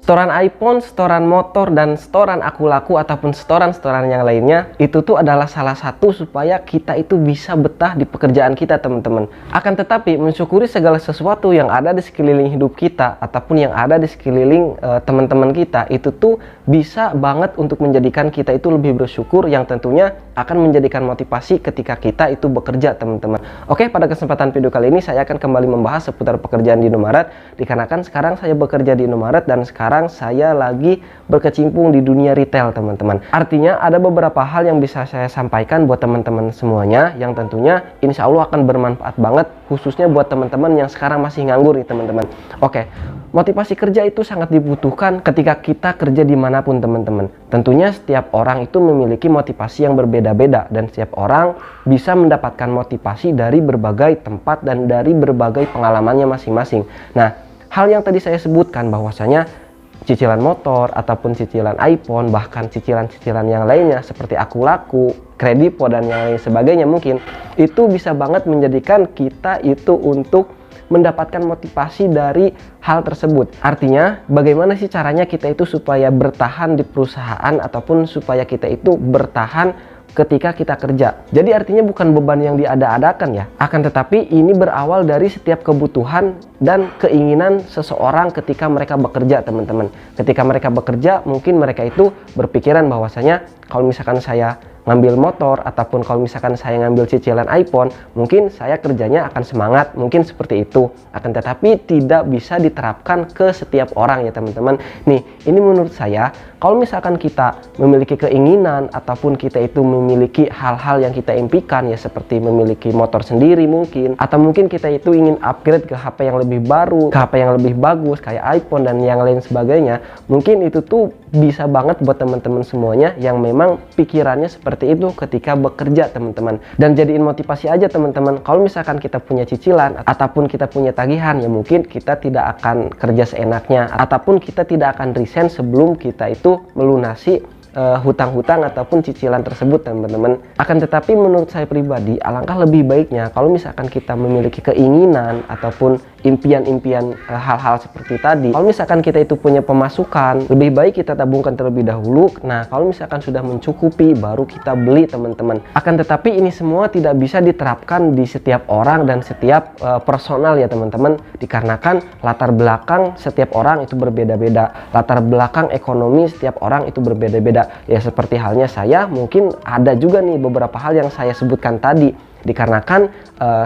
Setoran iPhone, setoran motor, dan setoran aku laku ataupun setoran-setoran yang lainnya itu tuh adalah salah satu supaya kita itu bisa betah di pekerjaan kita, teman-teman. Akan tetapi mensyukuri segala sesuatu yang ada di sekeliling hidup kita ataupun yang ada di sekeliling teman-teman kita itu tuh bisa banget untuk menjadikan kita itu lebih bersyukur, yang tentunya akan menjadikan motivasi ketika kita itu bekerja, teman-teman. Oke, pada kesempatan video kali ini saya akan kembali membahas seputar pekerjaan di Indomaret, dikarenakan sekarang saya bekerja di Indomaret dan sekarang saya lagi berkecimpung di dunia retail, teman-teman. Artinya ada beberapa hal yang bisa saya sampaikan buat teman-teman semuanya, yang tentunya insya Allah akan bermanfaat banget, khususnya buat teman-teman yang sekarang masih nganggur nih, teman-teman. Oke, motivasi kerja itu sangat dibutuhkan ketika kita kerja dimanapun, teman-teman. Tentunya setiap orang itu memiliki motivasi yang berbeda-beda, dan setiap orang bisa mendapatkan motivasi dari berbagai tempat dan dari berbagai pengalamannya masing-masing. Nah, hal yang tadi saya sebutkan bahwasanya cicilan motor ataupun cicilan iPhone, bahkan cicilan-cicilan yang lainnya seperti aku laku, kredipo, dan yang lain sebagainya, mungkin itu bisa banget menjadikan kita itu untuk mendapatkan motivasi dari hal tersebut. Artinya bagaimana sih caranya kita itu supaya bertahan di perusahaan ataupun supaya kita itu bertahan ketika kita kerja. Jadi artinya bukan beban yang diada-adakan ya, akan tetapi ini berawal dari setiap kebutuhan dan keinginan seseorang ketika mereka bekerja, teman-teman. Ketika mereka bekerja, mungkin mereka itu berpikiran bahwasanya kalau misalkan saya ngambil motor ataupun kalau misalkan saya ngambil cicilan iPhone, mungkin saya kerjanya akan semangat, mungkin seperti itu. Akan tetapi tidak bisa diterapkan ke setiap orang ya, teman-teman. Nih, ini menurut saya kalau misalkan kita memiliki keinginan ataupun kita itu memiliki hal-hal yang kita impikan ya, seperti memiliki motor sendiri mungkin, atau mungkin kita itu ingin upgrade ke HP yang lebih baru, ke HP yang lebih bagus kayak iPhone dan yang lain sebagainya, mungkin itu tuh bisa banget buat teman-teman semuanya yang memang pikirannya seperti itu ketika bekerja, teman-teman. Dan jadiin motivasi aja, teman-teman. Kalau misalkan kita punya cicilan ataupun kita punya tagihan, ya mungkin kita tidak akan kerja seenaknya ataupun kita tidak akan resign sebelum kita itu melunasi hutang-hutang ataupun cicilan tersebut, teman-teman. Akan tetapi menurut saya pribadi, alangkah lebih baiknya kalau misalkan kita memiliki keinginan ataupun impian-impian hal-hal seperti tadi, kalau misalkan kita itu punya pemasukan, lebih baik kita tabungkan terlebih dahulu. Nah, kalau misalkan sudah mencukupi, baru kita beli, teman-teman. Akan tetapi ini semua tidak bisa diterapkan di setiap orang dan setiap personal ya, teman-teman, dikarenakan latar belakang setiap orang itu berbeda-beda, latar belakang ekonomi setiap orang itu berbeda-beda. Ya seperti halnya saya, mungkin ada juga nih beberapa hal yang saya sebutkan tadi, dikarenakan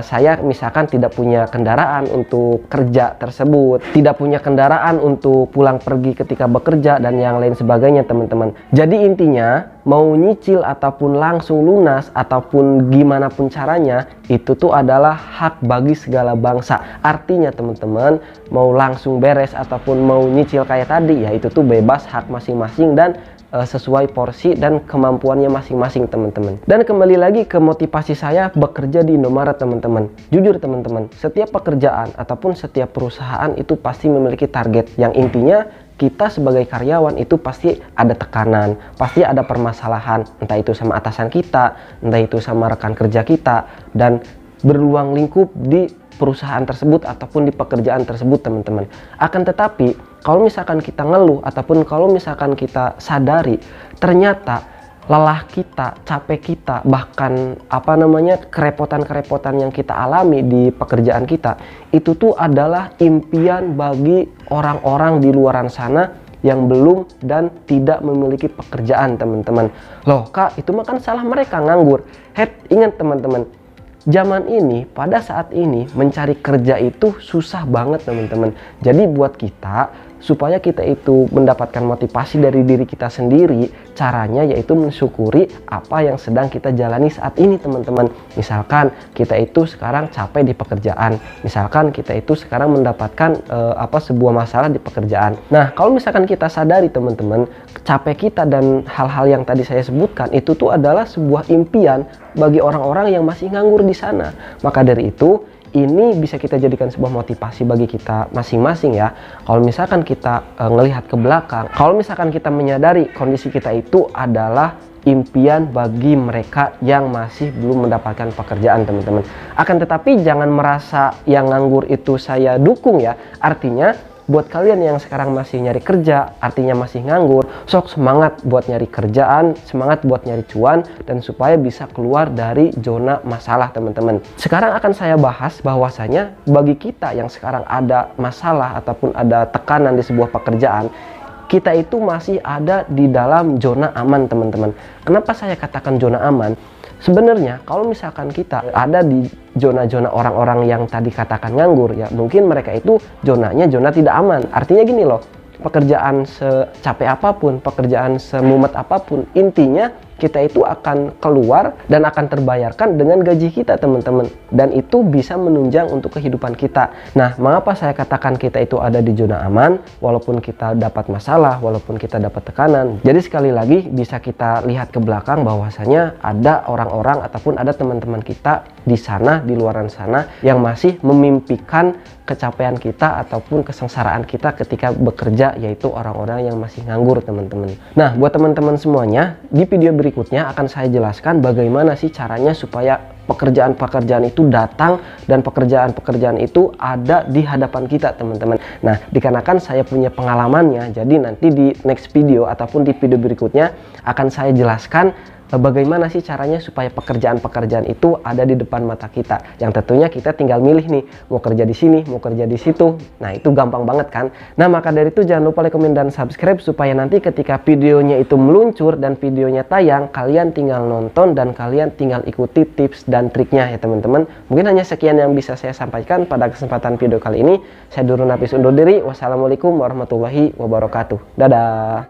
saya misalkan tidak punya kendaraan untuk kerja tersebut, tidak punya kendaraan untuk pulang pergi ketika bekerja dan yang lain sebagainya, teman-teman. Jadi intinya mau nyicil ataupun langsung lunas ataupun gimana pun caranya, itu tuh adalah hak bagi segala bangsa. Artinya teman-teman, mau langsung beres ataupun mau nyicil kayak tadi, ya itu tuh bebas, hak masing-masing dan sesuai porsi dan kemampuannya masing-masing, teman-teman. Dan kembali lagi ke motivasi saya bekerja di Indomaret, teman-teman. Jujur teman-teman, setiap pekerjaan ataupun setiap perusahaan itu pasti memiliki target, yang intinya kita sebagai karyawan itu pasti ada tekanan, pasti ada permasalahan, entah itu sama atasan kita, entah itu sama rekan kerja kita, dan berulang lingkup di perusahaan tersebut ataupun di pekerjaan tersebut, teman-teman. Akan tetapi kalau misalkan kita ngeluh ataupun kalau misalkan kita sadari ternyata lelah kita, capek kita, bahkan kerepotan-kerepotan yang kita alami di pekerjaan kita, itu tuh adalah impian bagi orang-orang di luaran sana yang belum dan tidak memiliki pekerjaan, teman-teman. Loh kak, itu mah kan salah mereka nganggur. Ingat teman-teman, zaman ini, pada saat ini mencari kerja itu susah banget, teman-teman. Jadi buat kita, supaya kita itu mendapatkan motivasi dari diri kita sendiri, caranya yaitu mensyukuri apa yang sedang kita jalani saat ini, teman-teman. Misalkan kita itu sekarang capek di pekerjaan, misalkan kita itu sekarang mendapatkan sebuah masalah di pekerjaan. Nah, kalau misalkan kita sadari, teman-teman, capek kita dan hal-hal yang tadi saya sebutkan itu tuh adalah sebuah impian bagi orang-orang yang masih nganggur di sana. Maka dari itu, ini bisa kita jadikan sebuah motivasi bagi kita masing-masing ya. Kalau misalkan kita ngelihat ke belakang, kalau misalkan kita menyadari kondisi kita itu adalah impian bagi mereka yang masih belum mendapatkan pekerjaan, teman-teman. Akan tetapi jangan merasa yang nganggur itu saya dukung ya. Artinya buat kalian yang sekarang masih nyari kerja, artinya masih nganggur, sok semangat buat nyari kerjaan, semangat buat nyari cuan, dan supaya bisa keluar dari zona masalah teman-teman. Sekarang akan saya bahas bahwasanya bagi kita yang sekarang ada masalah ataupun ada tekanan di sebuah pekerjaan, kita itu masih ada di dalam zona aman teman-teman. Kenapa saya katakan zona aman? Sebenarnya kalau misalkan kita ada di zona-zona orang-orang yang tadi katakan nganggur, ya mungkin mereka itu zonanya zona tidak aman. Artinya gini loh, pekerjaan secapek apapun, pekerjaan semumet apapun, intinya kita itu akan keluar dan akan terbayarkan dengan gaji kita teman-teman, dan itu bisa menunjang untuk kehidupan kita. Nah, mengapa saya katakan kita itu ada di zona aman walaupun kita dapat masalah, walaupun kita dapat tekanan? Jadi sekali lagi bisa kita lihat ke belakang bahwasanya ada orang-orang ataupun ada teman-teman kita di sana, di luaran sana yang masih memimpikan kecapaian kita ataupun kesengsaraan kita ketika bekerja, yaitu orang-orang yang masih nganggur teman-teman. Nah, buat teman-teman semuanya, di video berikutnya akan saya jelaskan bagaimana sih caranya supaya pekerjaan-pekerjaan itu datang dan pekerjaan-pekerjaan itu ada di hadapan kita teman-teman. Nah, dikarenakan saya punya pengalamannya, jadi nanti di next video ataupun di video berikutnya akan saya jelaskan bagaimana sih caranya supaya pekerjaan-pekerjaan itu ada di depan mata kita, yang tentunya kita tinggal milih nih, mau kerja di sini, mau kerja di situ. Nah, itu gampang banget kan. Nah, maka dari itu jangan lupa like, komen, dan subscribe supaya nanti ketika videonya itu meluncur dan videonya tayang, kalian tinggal nonton dan kalian tinggal ikuti tips dan triknya ya teman-teman. Mungkin hanya sekian yang bisa saya sampaikan pada kesempatan video kali ini. Saya Durun Nafis undur diri. Wassalamualaikum warahmatullahi wabarakatuh. Dadah.